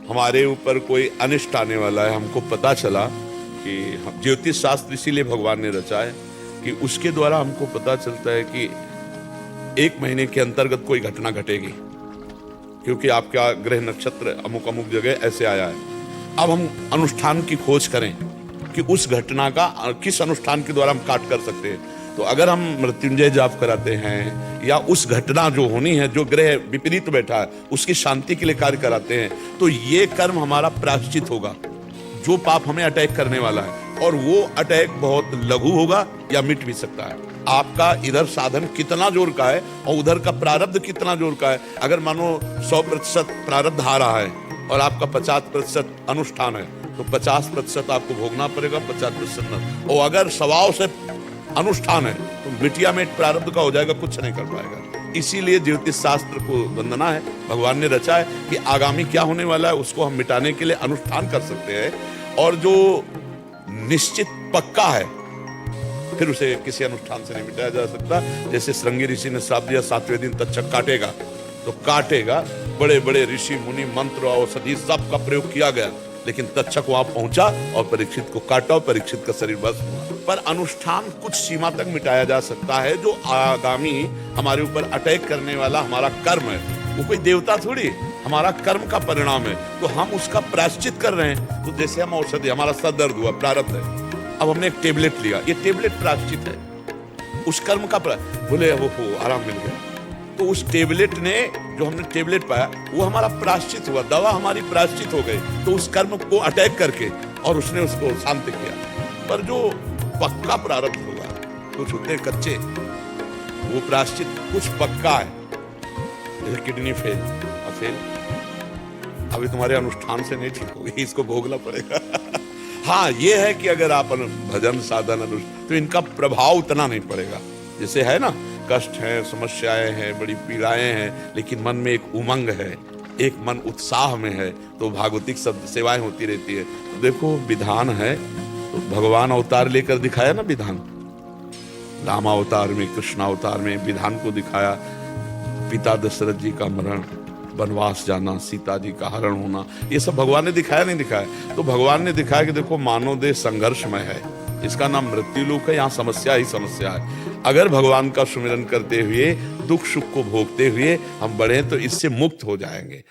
हमारे ऊपर कोई अनिष्ट आने वाला है, हमको पता चला कि हम ज्योतिष शास्त्र इसीलिए भगवान ने रचा है कि उसके द्वारा हमको पता चलता है कि 1 महीने के अंतर्गत कोई घटना घटेगी, क्योंकि आपका ग्रह नक्षत्र अमुक अमुक जगह ऐसे आया है। अब हम अनुष्ठान की खोज करें कि उस घटना का किस अनुष्ठान के द्वारा हम काट कर सकते हैं। तो अगर हम मृत्युंजय जाप कराते हैं या उस घटना जो होनी है, जो ग्रह विपरीत बैठा है, उसकी शांति के लिए कार्य कराते हैं, तो ये कर्म हमारा प्रायश्चित होगा जो पाप हमें अटैक करने वाला है, और वो अटैक बहुत लघु होगा या मिट भी सकता है। आपका इधर साधन कितना जोर का है और उधर का प्रारब्ध कितना जोर का है। अगर मानो 100% प्रारब्ध आ रहा है और आपका 50% अनुष्ठान है, तो 50% आपको भोगना पड़ेगा, 50% न। और अगर स्वभाव से अनुष्ठान है तो मिटिया मिट प्रारब्ध का हो जाएगा, कुछ नहीं कर पाएगा। इसीलिए ज्योतिष शास्त्र को वंदना है, भगवान ने रचा है कि आगामी क्या होने वाला है उसको हम मिटाने के लिए अनुष्ठान कर सकते हैं। और जो निश्चित पक्का है फिर उसे किसी अनुष्ठान से नहीं मिटाया जा सकता। जैसे श्रृंगी ऋषि ने श्राप दिया 7वें दिन तक्षक काटेगा, तो काटेगा। बड़े बड़े ऋषि मुनि मंत्र औषधि सब का प्रयोग किया गया, लेकिन तक्षक वहां पहुंचा और परीक्षित को काटा और परीक्षित का शरीर भस्म हुआ। पर अनुष्ठान कुछ सीमा तक मिटाया जा सकता है। जो आगामी हमारे ऊपर अटैक करने वाला हमारा कर्म है, वो कोई देवता थोड़ी, हमारा कर्म का परिणाम है, तो हम उसका प्रायश्चित कर रहे हैं। तो जैसे हम औषधि, हमारा सर दर्द हुआ, प्रारब्ध है, अब हमने एक टेबलेट लिया, ये टेबलेट प्रायश्चित है उस कर्म का। बोले वो आराम मिल गया, तो उस टेबलेट ने, जो हमने टेबलेट पाया, वो हमारा प्रायश्चित हुआ, दवा हमारी प्रायश्चित हो गई। तो उस कर्म को अटैक करके और उसने उसको शांत किया। पर जो पक्का प्रारब्ध होगा, कुछ होते कच्चे, वो प्रायश्चित कुछ पक्का है। जैसे किडनी फेल, अभी तुम्हारे अनुष्ठान से नहीं ठीक होगी, इसको भोगना पड़ेगा। हाँ, ये है कि अगर आप भजन साधन अनुष्ठान, तो इनका प्रभाव उतना नहीं पड़ेगा। जैसे है ना, कष्ट है, समस्याएं हैं, बड़ी पीड़ाएं हैं, लेकिन मन में एक उमंग है, एक मन उत्साह में है, तो भागवतिक सब सेवाएं होती रहती है। तो देखो विधान है, तो भगवान अवतार लेकर दिखाया ना विधान, राम अवतार में, कृष्ण अवतार में विधान को दिखाया। पिता दशरथ जी का मरण, वनवास जाना, सीता जी का हरण होना, ये सब भगवान ने दिखाया नहीं दिखाया? तो भगवान ने दिखाया कि देखो मानव देह संघर्षमय है, इसका नाम मृत्यु लोक है, यहाँ समस्या ही समस्या है। अगर भगवान का सुमिरन करते हुए, दुख सुख को भोगते हुए हम बढ़े, तो इससे मुक्त हो जाएंगे।